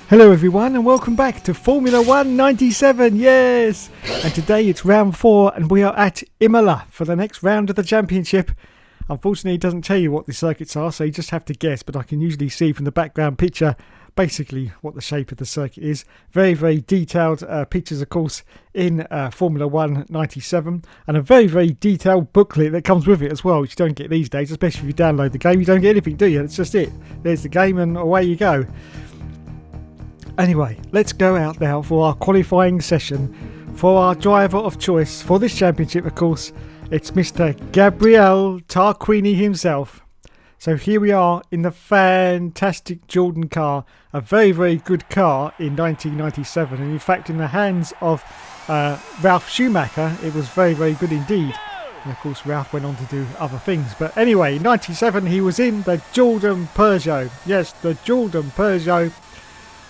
Hello everyone and welcome back to Formula 1 97, yes! And today it's round 4 and we are at Imola for the next round of the championship. Unfortunately it doesn't tell you what the circuits are, so you just have to guess, but I can usually see from the background picture basically what the shape of the circuit is. Very, very detailed pictures of course in Formula 1 97, and a very, very detailed booklet that comes with it as well, which you don't get these days, especially if you download the game. You don't get anything, do you? It's just it. There's the game and away you go. Anyway, let's go out now for our qualifying session for our driver of choice for this championship, of course. It's Mr. Gabriele Tarquini himself. So here we are in the fantastic Jordan car, a very, very good car in 1997. And in fact, in the hands of Ralf Schumacher, it was very, very good indeed. And of course, Ralf went on to do other things. But anyway, in 97, he was in the Jordan Peugeot. Yes, the Jordan Peugeot.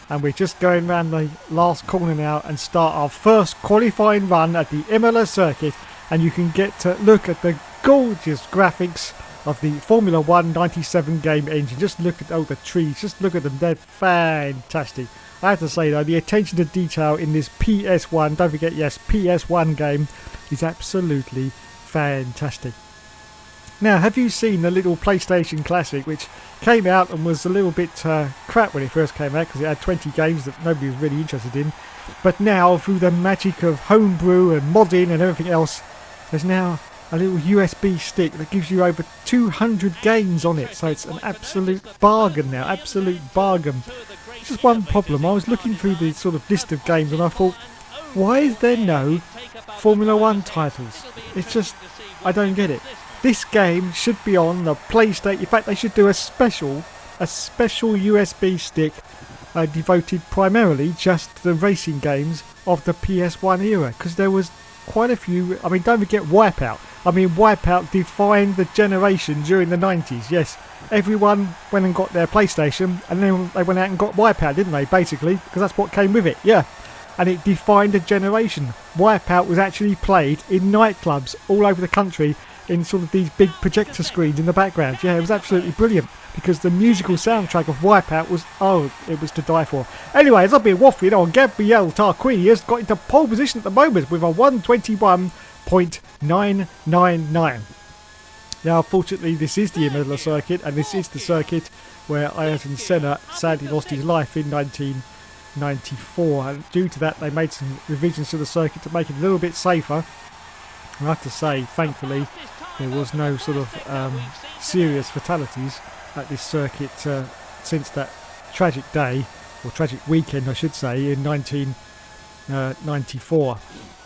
And we're just going around the last corner now and start our first qualifying run at the Imola circuit. And you can get to look at the gorgeous graphics of the Formula 1 97 game engine. Just look at all the trees, just look at them, they're fantastic. I have to say though, the attention to detail in this PS1, don't forget, yes, PS1 game is absolutely fantastic. Now, have you seen the little PlayStation Classic, which came out and was a little bit crap when it first came out because it had 20 games that nobody was really interested in. But now, through the magic of homebrew and modding and everything else, there's now a little USB stick that gives you over 200 games on it. So it's an absolute bargain now, absolute bargain. There's just one problem. I was looking through the sort of list of games and I thought, why is there no Formula 1 titles? It's just, I don't get it. This game should be on the PlayStation. In fact, they should do a special USB stick devoted primarily just to the racing games of the PS1 era, because there was quite a few. I mean, don't forget Wipeout. I mean, Wipeout defined the generation during the 90s. Yes, everyone went and got their PlayStation, and then they went out and got Wipeout, didn't they? Basically, because that's what came with it. Yeah. And it defined a generation. Wipeout was actually played in nightclubs all over the country in sort of these big projector screens in the background. Yeah, it was absolutely brilliant because the musical soundtrack of Wipeout was, it was to die for. Anyway, as I've been waffling on, Gabriele Tarquini has got into pole position at the moment with a 121.999. Now, unfortunately, this is the Imola circuit, and this is the circuit where Ayrton Senna sadly lost his life in 1994. And due to that, they made some revisions to the circuit to make it a little bit safer. I have to say, thankfully, there was no sort of serious fatalities at this circuit since that tragic day, or tragic weekend I should say, in 1994.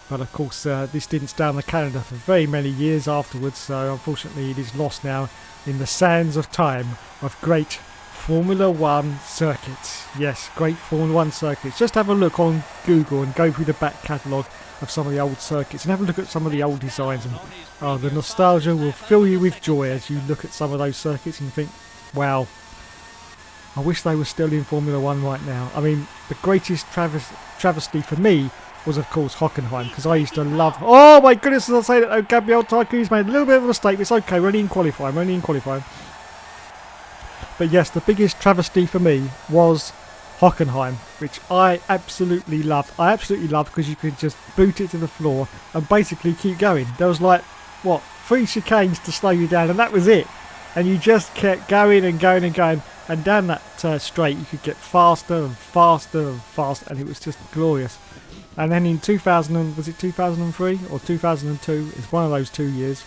But of course this didn't stay on the calendar for very many years afterwards, so unfortunately it is lost now in the sands of time of great Formula 1 circuits. Yes, great Formula 1 circuits. Just have a look on Google and go through the back catalogue of some of the old circuits and have a look at some of the old designs, and the nostalgia will fill you with joy as you look at some of those circuits and you think, wow, I wish they were still in Formula 1 right now. I mean, the greatest travesty for me was of course Hockenheim, because I used to love, oh my goodness, as I say that, Gabriele Tarquini's made a little bit of a mistake. It's okay, we're only in qualifying, but yes, the biggest travesty for me was Hockenheim, which I absolutely loved. Because you could just boot it to the floor and basically keep going. There was like, 3 chicanes to slow you down, and that was it. And you just kept going and going and going. And down that straight, you could get faster and faster and faster, and it was just glorious. And then in 2003 or 2002? It's one of those 2 years.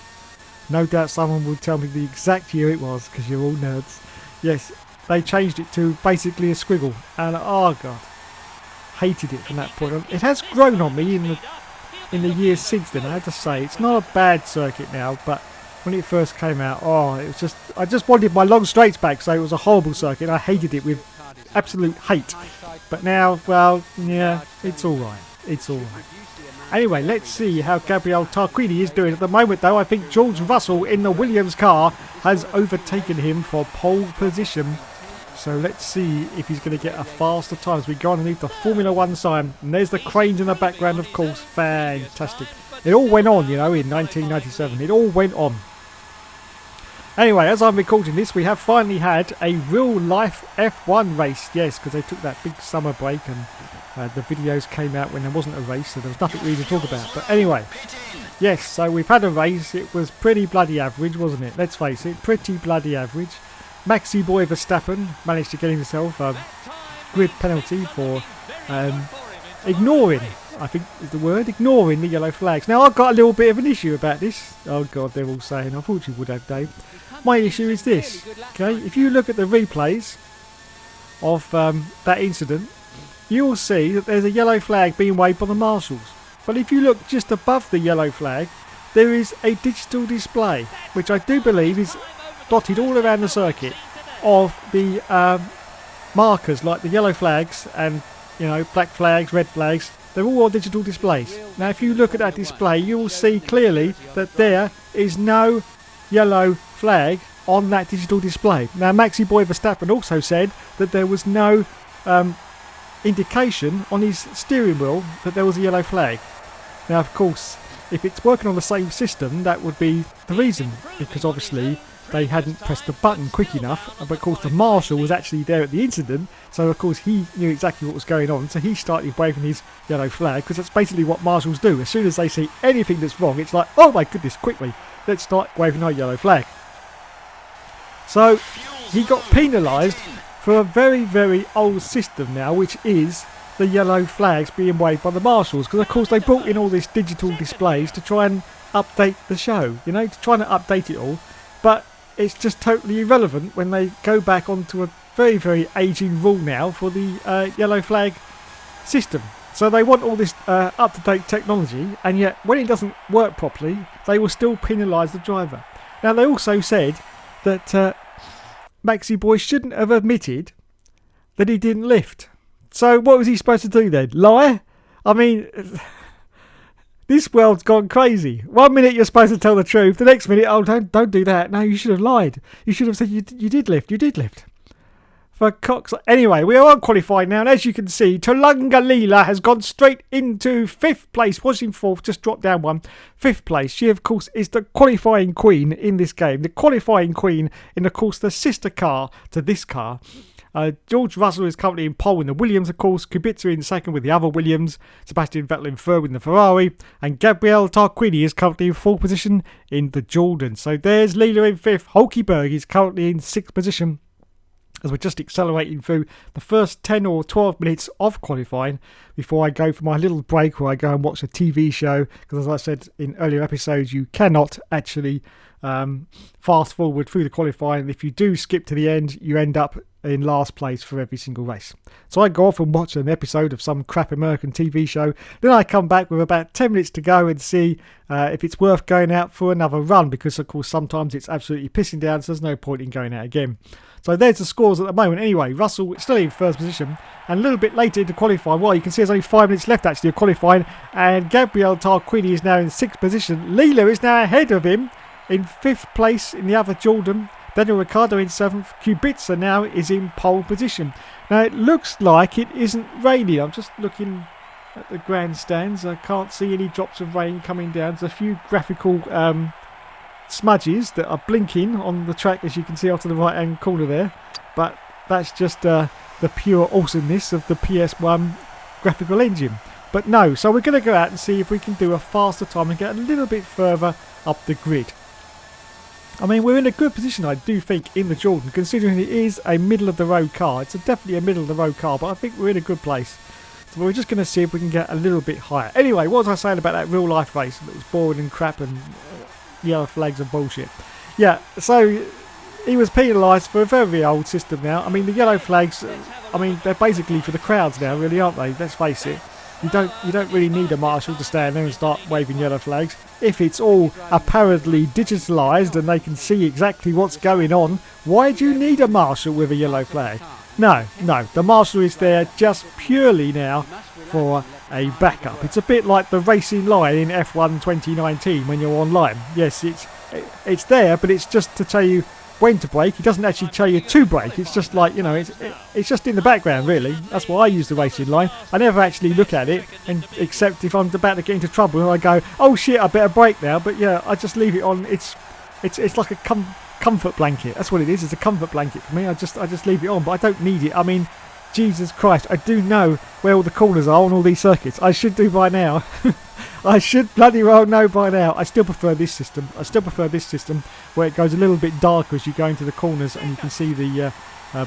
No doubt someone will tell me the exact year it was, because you're all nerds. Yes. They changed it to basically a squiggle, and oh god, hated it from that point on. It has grown on me in the years since then. I have to say, it's not a bad circuit now, but when it first came out, it was just, I just wanted my long straights back. So it was a horrible circuit. I hated it with absolute hate. But now, well, yeah, it's all right. Anyway, let's see how Gabriele Tarquini is doing at the moment, though. I think George Russell in the Williams car has overtaken him for pole position. So let's see if he's going to get a faster time as we go underneath the Formula 1 sign. And there's the cranes in the background, of course. Fantastic. It all went on, in 1997. It all went on. Anyway, as I'm recording this, we have finally had a real-life F1 race. Yes, because they took that big summer break and the videos came out when there wasn't a race, so there was nothing really to talk about. But anyway, yes, so we've had a race. It was pretty bloody average, wasn't it? Let's face it, pretty bloody average. Maxi boy Verstappen managed to get himself a grid penalty for ignoring, I think is the word, ignoring the yellow flags. Now, I've got a little bit of an issue about this. Oh, God, they're all saying, I thought you would have, Dave. My issue is this, okay? If you look at the replays of that incident, you'll see that there's a yellow flag being waved by the marshals. But if you look just above the yellow flag, there is a digital display, which I do believe is dotted all around the circuit of the markers, like the yellow flags and, you know, black flags, red flags. They're all on digital displays. Now, if you look at that display, you will see clearly that there is no yellow flag on that digital display. Now, Maxi Boy Verstappen also said that there was no indication on his steering wheel that there was a yellow flag. Now, of course, if it's working on the same system, that would be the reason, because obviously they hadn't pressed the button quick enough. But of course the marshal was actually there at the incident, so of course he knew exactly what was going on, so he started waving his yellow flag, because that's basically what marshals do. As soon as they see anything that's wrong, it's like, oh my goodness, quickly, let's start waving our yellow flag. So he got penalised for a very, very old system now, which is the yellow flags being waved by the marshals, because of course they brought in all these digital displays to try and update the show, you know, to try and update it all. But it's just totally irrelevant when they go back onto a very, very aging rule now for the yellow flag system. So they want all this up-to-date technology, and yet when it doesn't work properly, they will still penalise the driver. Now, they also said that Maxi Boy shouldn't have admitted that he didn't lift. So what was he supposed to do then? Lie? I mean, this world's gone crazy. 1 minute you're supposed to tell the truth, the next minute, oh, don't do that. No, you should have lied. You should have said you did lift. You did lift. For Cox. Anyway, we are unqualified now, and as you can see, Tulunga Leela has gone straight into 5th place. Was in 4th, just dropped down one. 5th place. She, of course, is the qualifying queen in this game. The qualifying queen in, of course, the sister car to this car. George Russell is currently in pole in the Williams, of course. Kubica in second with the other Williams. Sebastian Vettel in third with the Ferrari. And Gabriele Tarquini is currently in 4th position in the Jordan. So there's Leela in 5th. Hulkenberg is currently in 6th position, as we're just accelerating through the first 10 or 12 minutes of qualifying before I go for my little break where I go and watch a TV show. Because as I said in earlier episodes, you cannot actually fast forward through the qualifying. If you do skip to the end, you end up in last place for every single race. So I go off and watch an episode of some crap American TV show. Then I come back with about 10 minutes to go and see if it's worth going out for another run, because of course sometimes it's absolutely pissing down, so there's no point in going out again. So there's the scores at the moment. Anyway, Russell still in 1st position, and a little bit later into qualifying, well, you can see there's only 5 minutes left actually of qualifying, and Gabriele Tarquini is now in 6th position. Leela is now ahead of him in 5th place in the other Jordan. Daniel Ricciardo in 7th. Kubica now is in pole position. Now it looks like it isn't raining. I'm just looking at the grandstands. I can't see any drops of rain coming down. There's a few graphical smudges that are blinking on the track, as you can see off to the right hand corner there. But that's just the pure awesomeness of the PS1 graphical engine. But no, so we're going to go out and see if we can do a faster time and get a little bit further up the grid. I mean, we're in a good position, I do think, in the Jordan, considering it is a middle-of-the-road car. It's definitely a middle-of-the-road car, but I think we're in a good place. So we're just going to see if we can get a little bit higher. Anyway, what was I saying about that real-life race? That was boring and crap and yellow flags and bullshit. Yeah, so he was penalised for a very old system now. I mean, the yellow flags, I mean, they're basically for the crowds now, really, aren't they? Let's face it. You don't really need a marshal to stand there and start waving yellow flags. If it's all apparently digitalised and they can see exactly what's going on, why do you need a marshal with a yellow flag? No, the marshal is there just purely now for a backup. It's a bit like the racing line in F1 2019 when you're online. Yes, it's there, but it's just to tell you when to brake. It doesn't actually tell you to brake. It's just like, you know, it's just in the background, really. That's why I use the racing line. I never actually look at it, and except if I'm about to get into trouble and I go, oh shit, I better brake now. But yeah, I just leave it on. It's like a comfort blanket. That's what it is. It's a comfort blanket for me. I just leave it on, but I don't need it. I mean, Jesus Christ, I do know where all the corners are on all these circuits. I should do by now. I should bloody well know by now. I still prefer this system. Where it goes a little bit darker as you go into the corners and you can see the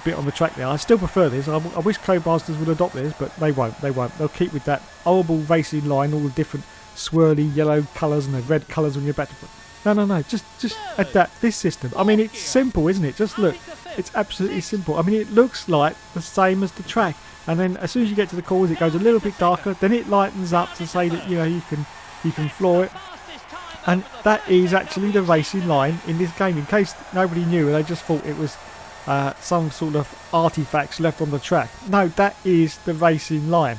bit on the track there. I still prefer this. I wish Codemasters would adopt this, but they won't. They'll keep with that horrible racing line, all the different swirly yellow colours and the red colours on your back. No. Just adapt this system. I mean, it's simple, isn't it? Just look. It's absolutely simple. I mean, it looks like the same as the track. And then as soon as you get to the corners, it goes a little bit darker. Then it lightens up to say that, you know, you can floor it. And that is actually the racing line in this game. In case nobody knew, they just thought it was some sort of artifacts left on the track. No, that is the racing line.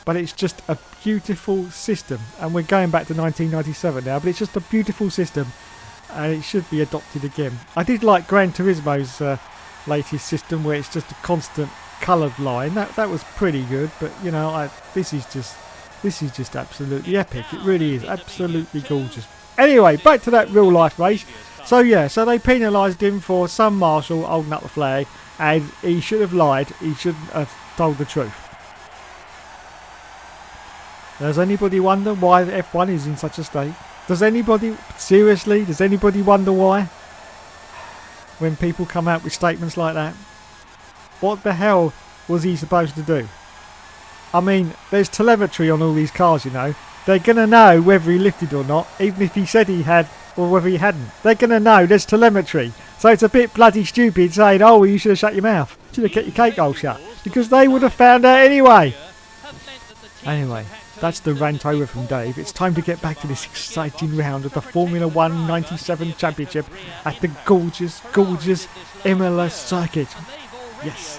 But it's just a beautiful system. And we're going back to 1997 now, but it's just a beautiful system. And it should be adopted again. I did like Gran Turismo's latest system where it's just a constant coloured line. That was pretty good, but you know, this is just absolutely epic. It really is absolutely gorgeous. Anyway, back to that real life race. So they penalised him for some marshal holding up the flag, and he should have lied. He shouldn't have told the truth. Does anybody wonder why the F1 is in such a state? Does anybody wonder why? When people come out with statements like that? What the hell was he supposed to do? I mean, there's telemetry on all these cars, you know. They're going to know whether he lifted or not, even if he said he had or whether he hadn't. They're going to know there's telemetry. So it's a bit bloody stupid saying, oh, well, you should have shut your mouth. Should have kept your cake hole shut. Because they would have found out anyway. Anyway, that's the rant over from Dave. It's time to get back to this exciting round of the Formula 1 97 Championship at the gorgeous, gorgeous Imola circuit. Yes.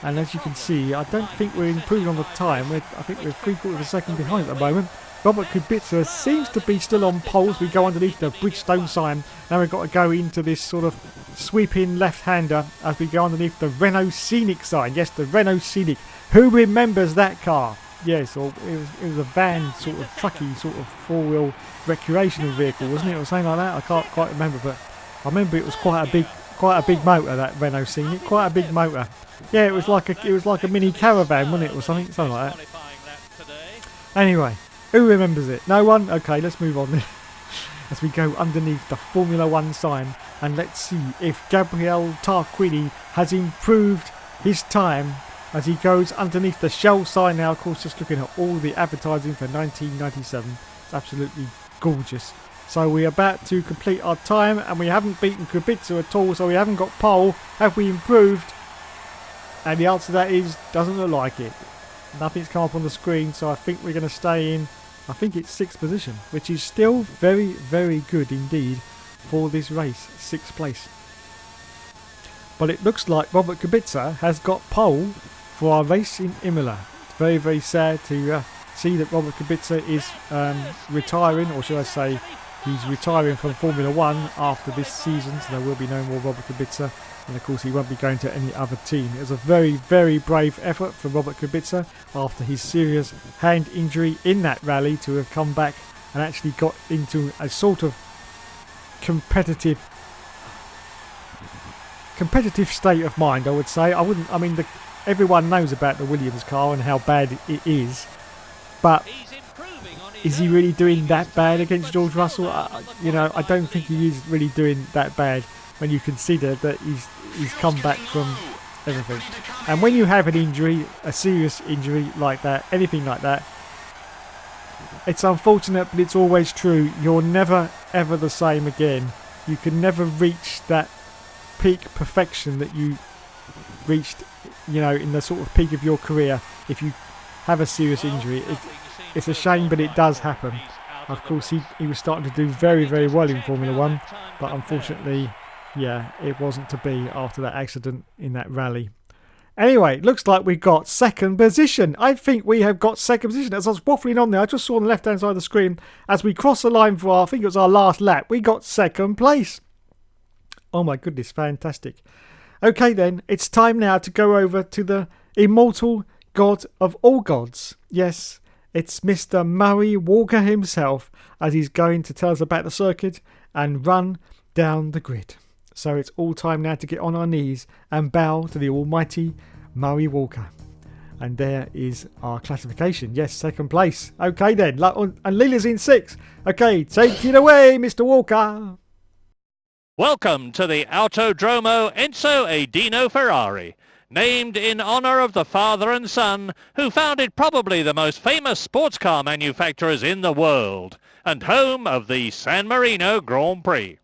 And as you can see, I don't think we're improving on the time. I think we're 3/4 of a second behind at the moment. Robert Kubica seems to be still on pole as we go underneath the Bridgestone sign. Now we've got to go into this sort of sweeping left-hander as we go underneath the Renault Scenic sign. Yes, the Renault Scenic. Who remembers that car? Yes, or it was a van, sort of trucky, sort of four-wheel recreational vehicle, wasn't it, or something like that? I can't quite remember, but I remember it was quite a big motor, that Renault Scenic, quite a big motor. Yeah, it was like a mini caravan, wasn't it, or something like that. Anyway, who remembers it? No one? Okay, let's move on then. As we go underneath the Formula 1 sign, and let's see if Gabriele Tarquini has improved his time as he goes underneath the Shell sign now. Of course, just looking at all the advertising for 1997. It's absolutely gorgeous. So we're about to complete our time, and we haven't beaten Kubica at all, so we haven't got pole. Have we improved? And the answer to that is, doesn't look like it. Nothing's come up on the screen, so I think we're going to stay in, I think it's 6th position, which is still very, very good indeed for this race, 6th place. But it looks like Robert Kubica has got pole for our race in Imola. It's very, very sad to see that Robert Kubica is retiring, or should I say he's retiring from Formula 1 after this season, so there will be no more Robert Kubica, and of course he won't be going to any other team. It was a very, very brave effort for Robert Kubica after his serious hand injury in that rally to have come back and actually got into a sort of competitive state of mind, I would say. Everyone knows about the Williams car and how bad it is, but is he really doing that bad against George Russell? I don't think he is really doing that bad when you consider that he's come back from everything. And when you have an injury, a serious injury like that, anything like that, it's unfortunate, but it's always true. You're never ever the same again. You can never reach that peak perfection that you reached, in the sort of peak of your career if you have a serious injury. It's a shame, but it does happen. Of course, he was starting to do very, very well in Formula 1, but unfortunately, yeah, it wasn't to be after that accident in that rally. Anyway, looks like we got 2nd position. I think we have got 2nd position. As I was waffling on there, I just saw on the left-hand side of the screen, as we crossed the line for I think it was our last lap, we got 2nd place. Oh my goodness, fantastic. Okay then, it's time now to go over to the immortal god of all gods. Yes, it's Mr. Murray Walker himself, as he's going to tell us about the circuit and run down the grid. So it's all time now to get on our knees and bow to the almighty Murray Walker. And there is our classification. Yes, second place. Okay then. And Leela's in 6th. Okay, take it away, Mr. Walker. Welcome to the Autodromo Enzo e Dino Ferrari, named in honour of the father and son who founded probably the most famous sports car manufacturers in the world, and home of the San Marino Grand Prix.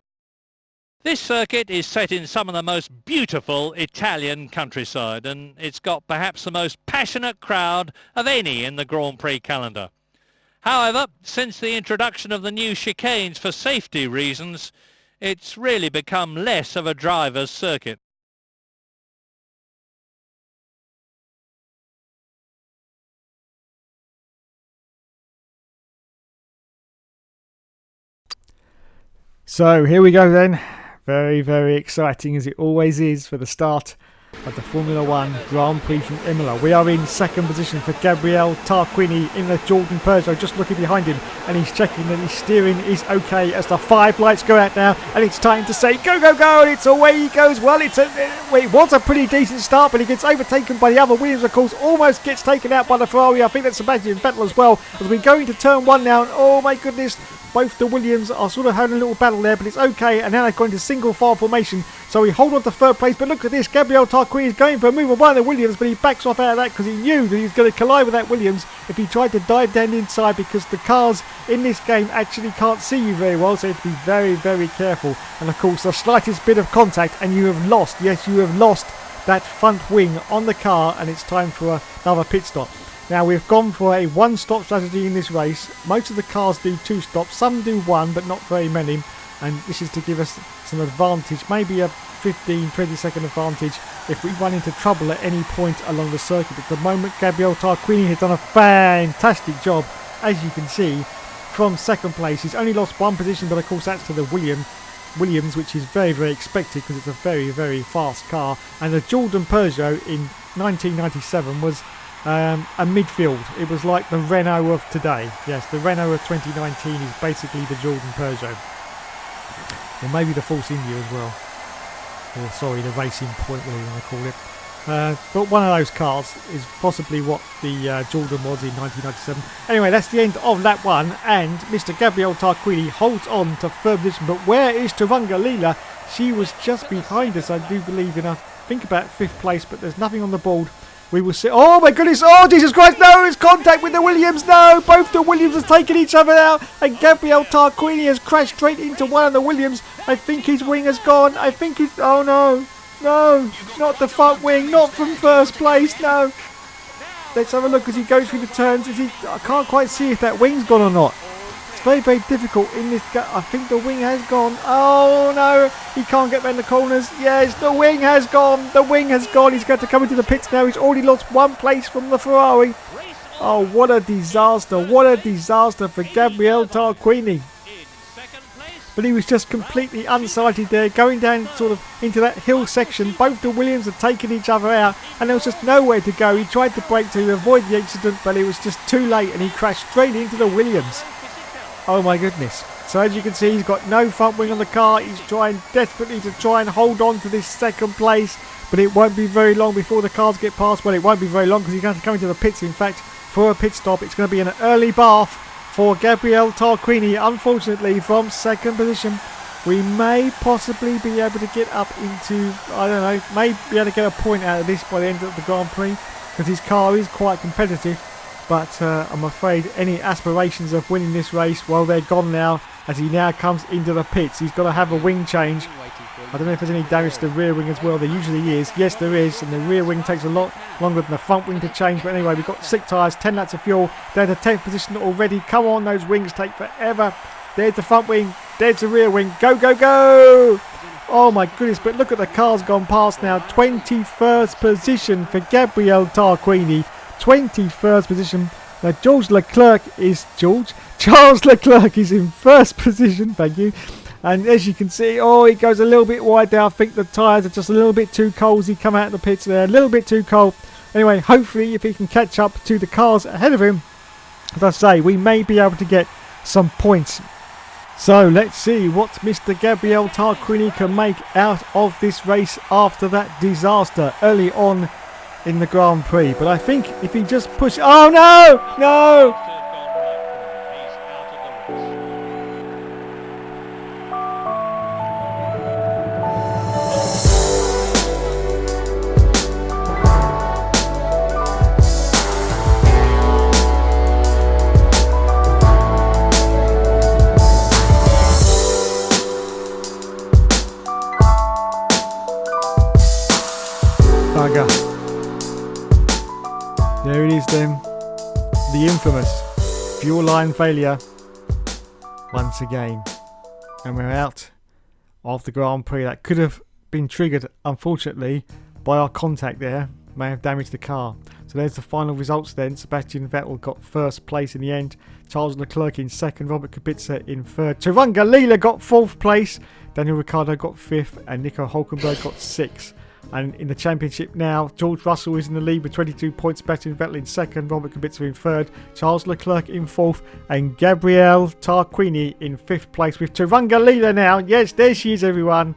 This circuit is set in some of the most beautiful Italian countryside, and it's got perhaps the most passionate crowd of any in the Grand Prix calendar. However, since the introduction of the new chicanes for safety reasons, it's really become less of a driver's circuit. So here we go then. Very, very exciting as it always is for the start of the Formula 1 Grand Prix from Imola. We are in second position for Gabriele Tarquini in the Jordan Peugeot, just looking behind him, and he's checking that his steering is okay as the 5 lights go out now, and it's time to say go, go, go, and it's away he goes. Well, it was a pretty decent start, but he gets overtaken by the other. Williams, of course, almost gets taken out by the Ferrari. I think that's Sebastian Vettel as well, as we go into turn 1 now, and oh my goodness, both the Williams are sort of having a little battle there, but it's okay. And now they're going to single file formation, so we hold on to third place. But look at this, Gabriele Tarquini is going for a move on one of the Williams, but he backs off out of that because he knew that he was going to collide with that Williams if he tried to dive down inside, because the cars in this game actually can't see you very well, so you have to be very, very careful. And of course, the slightest bit of contact and you have lost, yes, you have lost that front wing on the car, and it's time for another pit stop. Now, we've gone for a one-stop strategy in this race. Most of the cars do 2 stops, some do 1, but not very many. And this is to give us some advantage, maybe a 15-20 second advantage if we run into trouble at any point along the circuit. At the moment, Gabriele Tarquini has done a fantastic job, as you can see, from second place. He's only lost 1 position, but of course that's to the Williams, which is very, very expected because it's a very, very fast car. And the Jordan Peugeot in 1997 was a midfield. It was like the Renault of today. Yes, the Renault of 2019 is basically the Jordan Peugeot. Or maybe the Force India as well. Or sorry, the Racing Point, whatever you want to call it. But one of those cars is possibly what the Jordan was in 1997. Anyway, that's the end of lap 1, and Mr. Gabriele Tarquini holds on to third position. But where is Turanga Leela? She was just behind us, I do believe, in I think about 5th place, but there's nothing on the board. We will see. Oh my goodness! Oh Jesus Christ! No, it's contact with the Williams. No, both the Williams have taken each other out, and Gabriele Tarquini has crashed straight into one of the Williams. I think his wing has gone. I think he's. Oh no, no, not the front wing, not from first place. No. Let's have a look as he goes through the turns. I can't quite see if that wing's gone or not. It's very, very difficult in this. I think the wing has gone. Oh no, he can't get around the corners. Yes, the wing has gone. The wing has gone. He's going to come into the pits now. He's already lost 1 place from the Ferrari. Oh, what a disaster. What a disaster for Gabriele Tarquini. But he was just completely unsighted there, going down sort of into that hill section. Both the Williams had taken each other out, and there was just nowhere to go. He tried to brake to avoid the accident, but it was just too late, and he crashed straight into the Williams. Oh my goodness. So as you can see, he's got no front wing on the car. He's trying desperately to try and hold on to this second place, but it won't be very long before the cars get past. Well, it won't be very long because he's going to come into the pits. In fact, for a pit stop, it's going to be an early bath for Gabriele Tarquini, unfortunately, from second position. We may possibly be able to get up into, I don't know, may be able to get a point out of this by the end of the Grand Prix, because his car is quite competitive. But I'm afraid any aspirations of winning this race, well, they're gone now, as he now comes into the pits. He's got to have a wing change. I don't know if there's any damage to the rear wing as well. There usually is. Yes, there is. And the rear wing takes a lot longer than the front wing to change. But anyway, we've got 6 tyres, 10 laps of fuel. They're in the 10th position already. Come on, those wings take forever. There's the front wing. There's the rear wing. Go, go, go! Oh my goodness, but look at the cars gone past now. 21st position for Gabriele Tarquini. 21st position. Now Charles Leclerc is in first position, thank you. And as you can see, oh, he goes a little bit wide there. I think the tyres are just a little bit too cold as he come out of the pits there. A little bit too cold. Anyway, hopefully if he can catch up to the cars ahead of him, as I say, we may be able to get some points So let's see what Mr. Gabriel Tarquini can make out of this race after that disaster early on in the Grand Prix. But I think if he just pushes... Oh no! No! Bugger. There it is then. The infamous fuel line failure once again. And we're out of the Grand Prix. That could have been triggered, unfortunately, by our contact there. May have damaged the car. So there's the final results then. Sebastian Vettel got first place in the end. Charles Leclerc in second. Robert Kubica in third. Turunga Leela got fourth place. Daniel Ricciardo got fifth. And Nico Hulkenberg got sixth. And in the championship now, George Russell is in the lead with 22 points. Sebastian Vettel in second, Robert Kubica in third, Charles Leclerc in fourth, and Gabrielle Tarquini in fifth place with Turunga Leela now. Yes, there she is, everyone,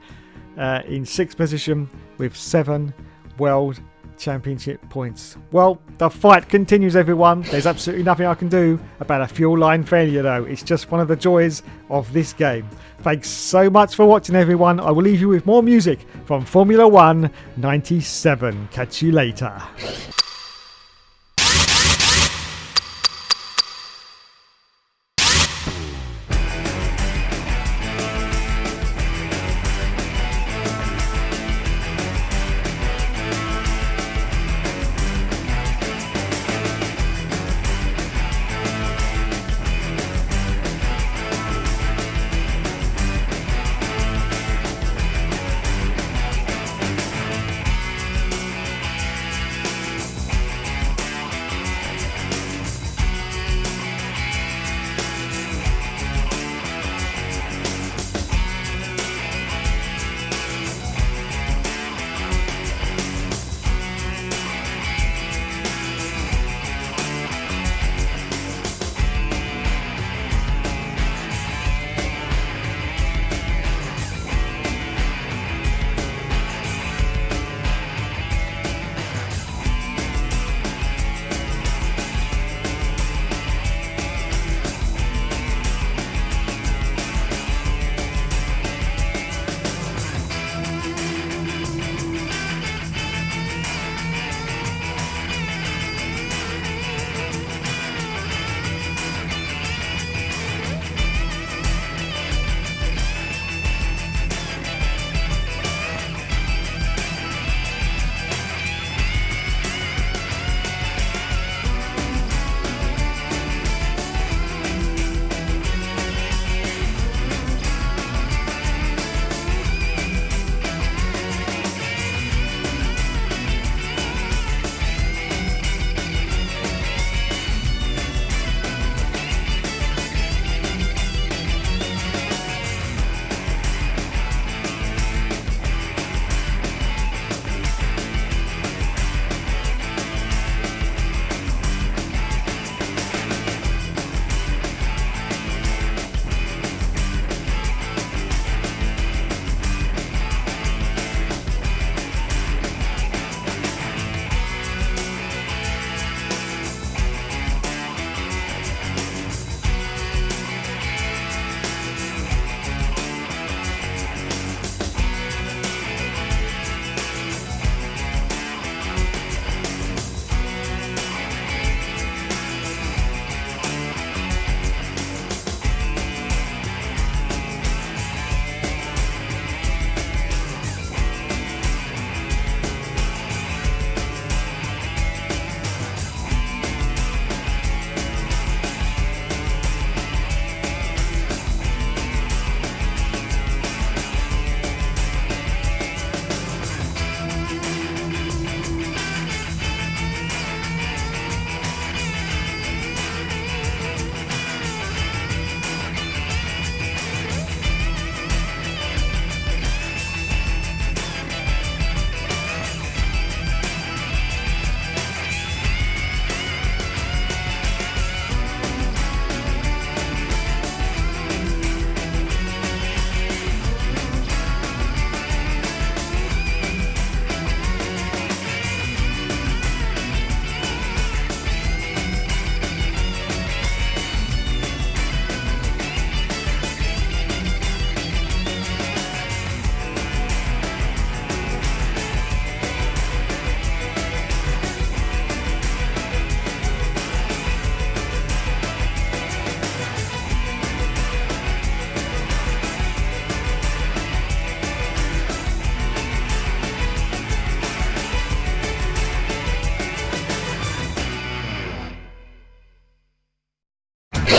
in sixth position with 7 World Championship points. Well, the fight continues, everyone. There's absolutely nothing I can do about a fuel line failure, though. It's just one of the joys of this game. Thanks so much for watching, everyone. I will leave you with more music from Formula 1 97. Catch you later.